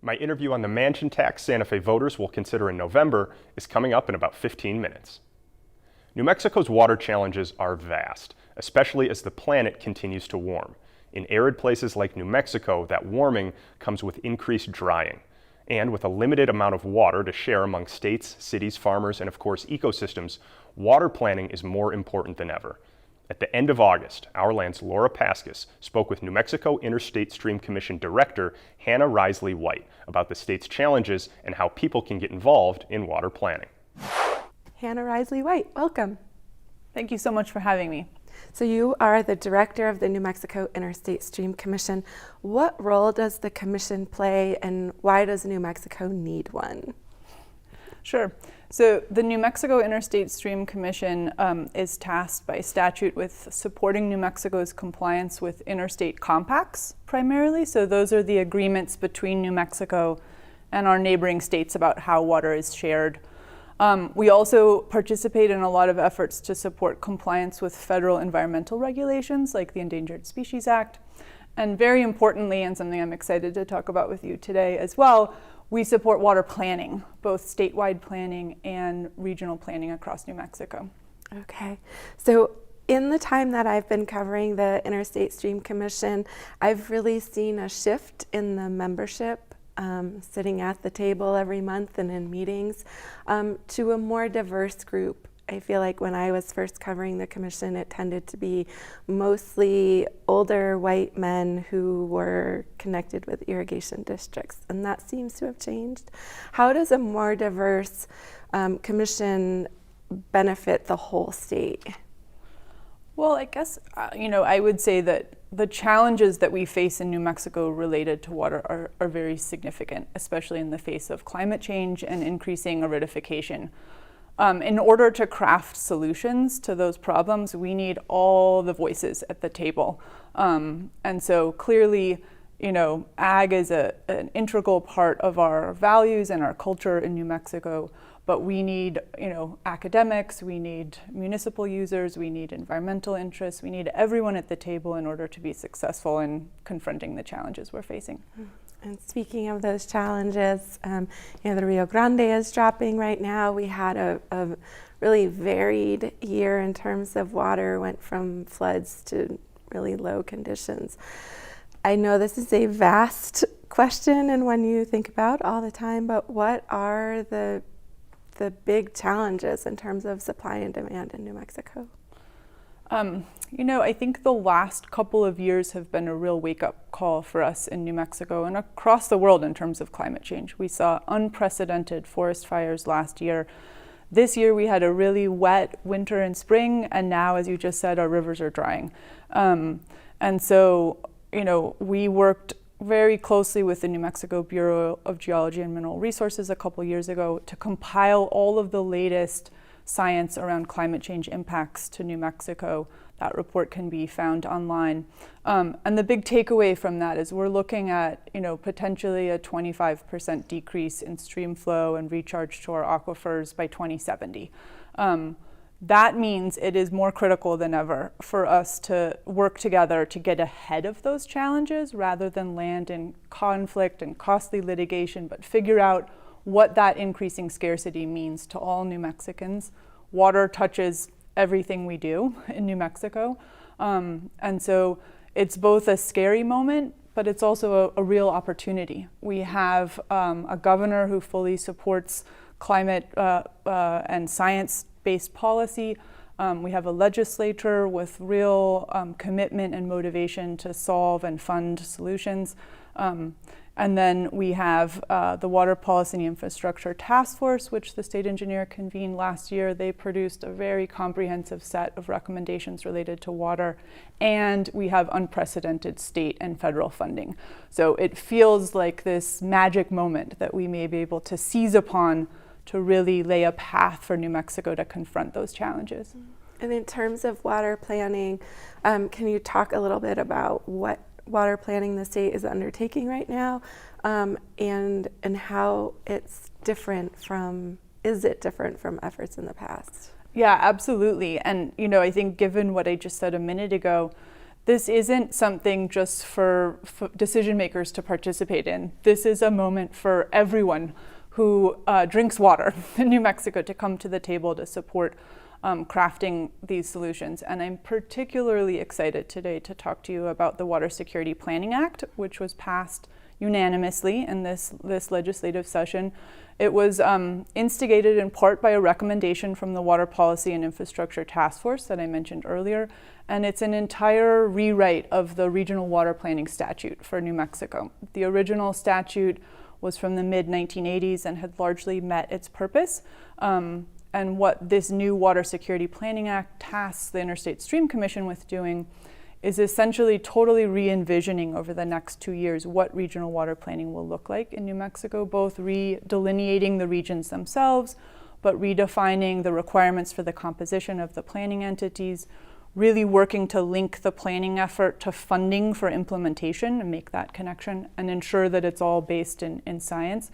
My interview on the mansion tax Santa Fe voters will consider in November is coming up in about 15 minutes. New Mexico's water challenges are vast, especially as the planet continues to warm. In arid places like New Mexico, that warming comes with increased drying. And with a limited amount of water to share among states, cities, farmers, and of course ecosystems, water planning is more important than ever. At the end of August, Our Land's Laura Paskus spoke with New Mexico Interstate Stream Commission Director Hannah Risley White about the state's challenges and how people can get involved in water planning. Hannah Risley White, welcome. Thank you so much for having me. So you are the director of the New Mexico Interstate Stream Commission. What role does the commission play and why does New Mexico need one? Sure. So the New Mexico Interstate Stream Commission is tasked by statute with supporting New Mexico's compliance with interstate compacts primarily. So those are the agreements between New Mexico and our neighboring states about how water is shared. We also participate in a lot of efforts to support compliance with federal environmental regulations like the Endangered Species Act. And very importantly, and something I'm excited to talk about with you today as well, we support water planning, both statewide planning and regional planning across New Mexico. Okay, so in the time that I've been covering the Interstate Stream Commission, I've really seen a shift in the membership, sitting at the table every month and in meetings, to a more diverse group. I feel like when I was first covering the commission, it tended to be mostly older white men who were connected with irrigation districts, and that seems to have changed. How does a more diverse commission benefit the whole state? Well, I guess, I would say that the challenges that we face in New Mexico related to water are very significant, especially in the face of climate change and increasing aridification. In order to craft solutions to those problems, we need all the voices at the table. And so clearly, ag is an integral part of our values and our culture in New Mexico, but we need, academics, we need municipal users, we need environmental interests, we need everyone at the table in order to be successful in confronting the challenges we're facing. And speaking of those challenges, the Rio Grande is dropping right now. We had a really varied year in terms of water, went from floods to really low conditions. I know this is a vast question and one you think about all the time, but what are the big challenges in terms of supply and demand in New Mexico? I think the last couple of years have been a real wake-up call for us in New Mexico and across the world in terms of climate change. We saw unprecedented forest fires last year. This year we had a really wet winter and spring, and now, as you just said, our rivers are drying. And so, we worked very closely with the New Mexico Bureau of Geology and Mineral Resources a couple years ago to compile all of the latest science around climate change impacts to New Mexico. That report can be found online. And the big takeaway from that is we're looking at, potentially a 25% decrease in stream flow and recharge to our aquifers by 2070. That means it is more critical than ever for us to work together to get ahead of those challenges rather than land in conflict and costly litigation, but figure out what that increasing scarcity means to all New Mexicans. Water touches everything we do in New Mexico. And so it's both a scary moment, but it's also a real opportunity. We have a governor who fully supports climate and science-based policy. We have a legislature with real commitment and motivation to solve and fund solutions. And then we have the Water Policy and Infrastructure Task Force, which the state engineer convened last year. They produced a very comprehensive set of recommendations related to water, and we have unprecedented state and federal funding. So it feels like this magic moment that we may be able to seize upon to really lay a path for New Mexico to confront those challenges. And in terms of water planning, can you talk a little bit about what water planning the state is undertaking right now, and how it's different from, is it different from efforts in the past? Yeah, absolutely. And I think given what I just said a minute ago, this isn't something just for decision makers to participate in. This is a moment for everyone who drinks water in New Mexico to come to the table to support crafting these solutions. And I'm particularly excited today to talk to you about the Water Security Planning Act, which was passed unanimously in this legislative session. It was instigated in part by a recommendation from the Water Policy and Infrastructure Task Force that I mentioned earlier, and it's an entire rewrite of the Regional Water Planning Statute for New Mexico. The original statute was from the mid-1980s and had largely met its purpose. And what this new Water Security Planning Act tasks the Interstate Stream Commission with doing is essentially totally re-envisioning over the next 2 years what regional water planning will look like in New Mexico, both redelineating the regions themselves, but redefining the requirements for the composition of the planning entities, really working to link the planning effort to funding for implementation and make that connection and ensure that it's all based in science.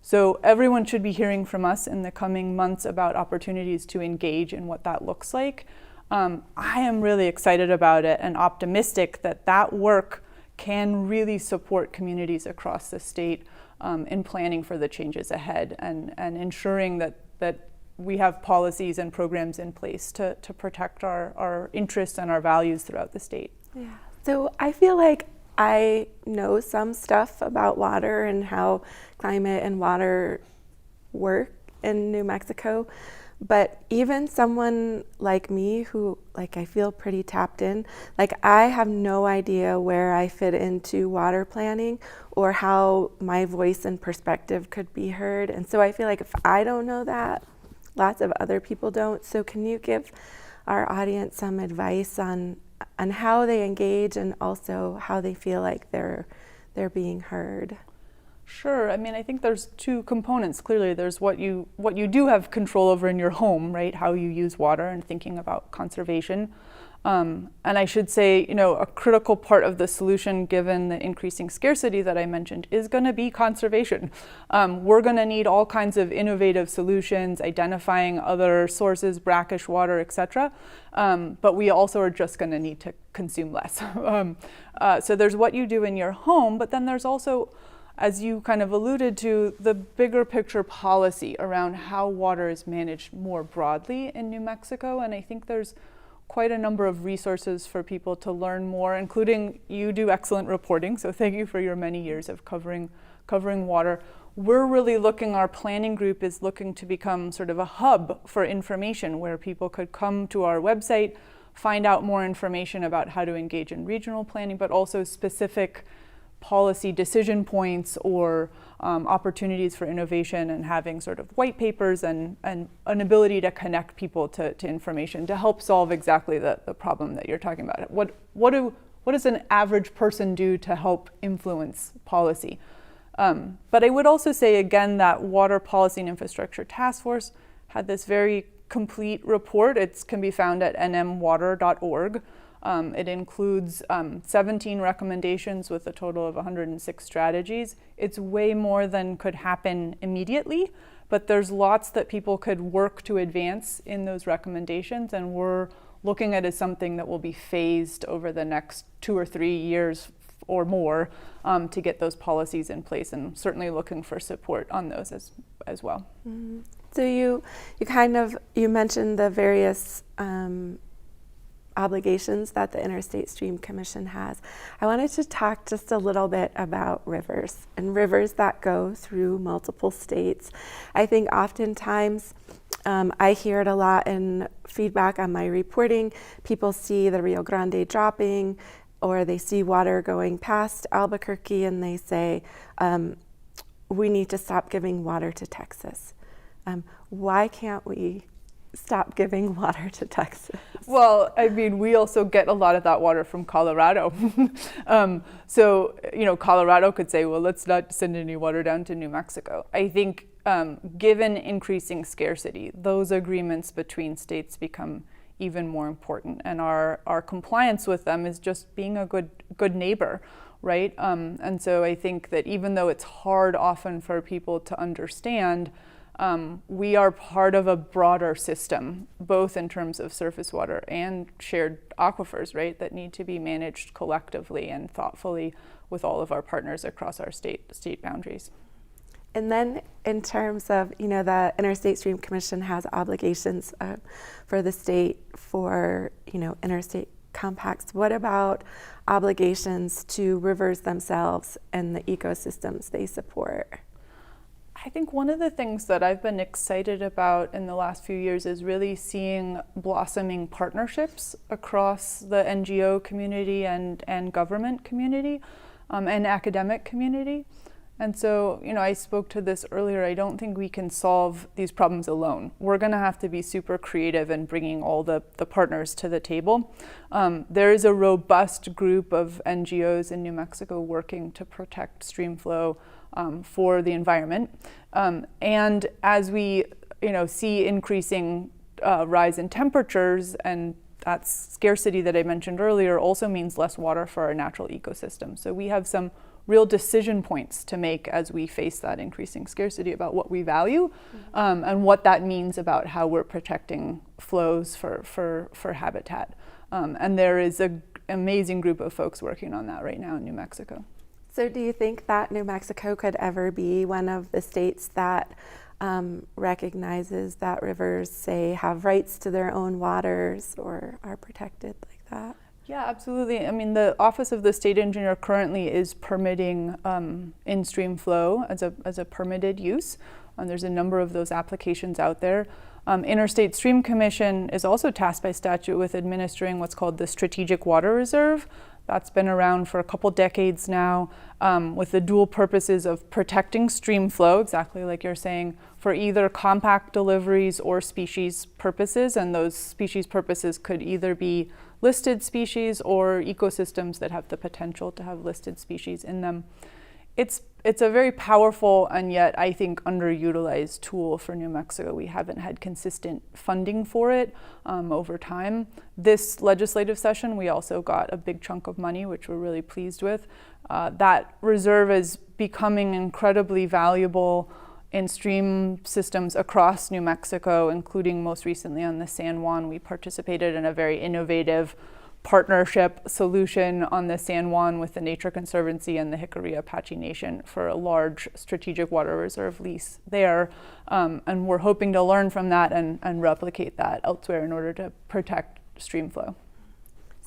So everyone should be hearing from us in the coming months about opportunities to engage in what that looks like. I am really excited about it and optimistic that that work can really support communities across the state in planning for the changes ahead and ensuring that we have policies and programs in place to protect our interests and our values throughout the state. Yeah. So I feel like I know some stuff about water and how climate and water work in New Mexico. But even someone like me who, like, I feel pretty tapped in, like, I have no idea where I fit into water planning or how my voice and perspective could be heard. And so I feel like if I don't know that, lots of other people don't. So can you give our audience some advice on how they engage and also how they feel like they're being heard? Sure. I mean, I think there's two components. Clearly, there's what you do have control over in your home, right? How you use water and thinking about conservation. And I should say, a critical part of the solution, given the increasing scarcity that I mentioned, is going to be conservation. We're going to need all kinds of innovative solutions, identifying other sources, brackish water, etc. But we also are just going to need to consume less. So there's what you do in your home, but then there's also, as you kind of alluded to, the bigger picture policy around how water is managed more broadly in New Mexico. And I think there's quite a number of resources for people to learn more, including you do excellent reporting. So thank you for your many years of covering water. We're really our planning group is looking to become sort of a hub for information where people could come to our website, find out more information about how to engage in regional planning, but also specific policy decision points or opportunities for innovation, and having sort of white papers and an ability to connect people to information to help solve exactly the problem that you're talking about. What does an average person do to help influence policy? But I would also say again that Water Policy and Infrastructure Task Force had this very complete report. It can be found at nmwater.org. It includes 17 recommendations with a total of 106 strategies. It's way more than could happen immediately, but there's lots that people could work to advance in those recommendations, and we're looking at it as something that will be phased over the next 2 or 3 years or more to get those policies in place, and certainly looking for support on those as well. Mm-hmm. So you mentioned the various obligations that the Interstate Stream Commission has. I wanted to talk just a little bit about rivers and rivers that go through multiple states. I think oftentimes I hear it a lot in feedback on my reporting. People see the Rio Grande dropping, or they see water going past Albuquerque and they say, we need to stop giving water to Texas. Why can't we stop giving water to Texas? Well, I mean, we also get a lot of that water from Colorado. So, Colorado could say, well, let's not send any water down to New Mexico. I think given increasing scarcity, those agreements between states become even more important, and our compliance with them is just being a good neighbor, right? And so I think that even though it's hard often for people to understand, we are part of a broader system, both in terms of surface water and shared aquifers, right, that need to be managed collectively and thoughtfully with all of our partners across our state boundaries. And then in terms of, the Interstate Stream Commission has obligations for the state for, interstate compacts. What about obligations to rivers themselves and the ecosystems they support? I think one of the things that I've been excited about in the last few years is really seeing blossoming partnerships across the NGO community and government community and academic community. And so, I spoke to this earlier, I don't think we can solve these problems alone. We're gonna have to be super creative in bringing all the partners to the table. There is a robust group of NGOs in New Mexico working to protect stream flow for the environment. And as we see increasing rise in temperatures, and that scarcity that I mentioned earlier also means less water for our natural ecosystem. So we have some real decision points to make as we face that increasing scarcity about what we value and what that means about how we're protecting flows for habitat. And there is an amazing group of folks working on that right now in New Mexico. So do you think that New Mexico could ever be one of the states that recognizes that rivers, say, have rights to their own waters or are protected like that? Yeah, absolutely. I mean, the Office of the State Engineer currently is permitting in-stream flow as a permitted use. There's a number of those applications out there. Interstate Stream Commission is also tasked by statute with administering what's called the Strategic Water Reserve. That's been around for a couple decades now with the dual purposes of protecting stream flow, exactly like you're saying, for either compact deliveries or species purposes. And those species purposes could either be listed species or ecosystems that have the potential to have listed species in them. It's a very powerful and yet I think underutilized tool for New Mexico. We haven't had consistent funding for it over time. This legislative session, we also got a big chunk of money, which we're really pleased with. That reserve is becoming incredibly valuable in stream systems across New Mexico, including most recently on the San Juan. We participated in a very innovative partnership solution on the San Juan with the Nature Conservancy and the Jicarilla Apache Nation for a large strategic water reserve lease there. And we're hoping to learn from that and replicate that elsewhere in order to protect stream flow.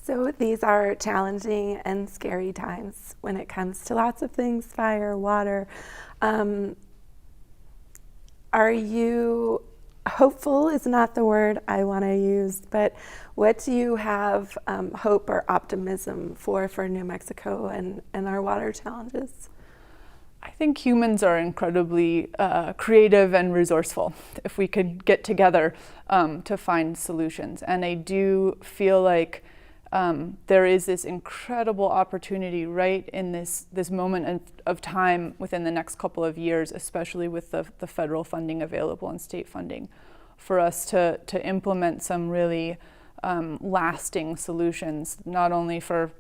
So these are challenging and scary times when it comes to lots of things, fire, water. Are you hopeful is not the word I want to use, but what do you have hope or optimism for New Mexico and our water challenges? I think humans are incredibly creative and resourceful if we could get together to find solutions. And I do feel like there is this incredible opportunity right in this moment of time within the next couple of years, especially with the federal funding available and state funding, for us to implement some really lasting solutions, not only for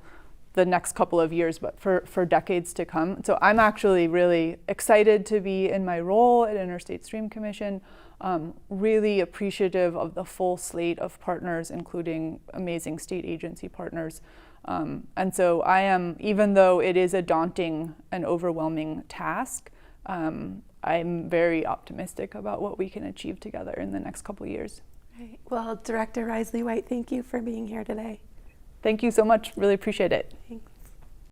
the next couple of years, but for decades to come. So I'm actually really excited to be in my role at Interstate Stream Commission, really appreciative of the full slate of partners, including amazing state agency partners. And so I am, even though it is a daunting and overwhelming task, I'm very optimistic about what we can achieve together in the next couple of years. Right. Well, Director Risley White, thank you for being here today. Thank you so much. Really appreciate it. Thanks.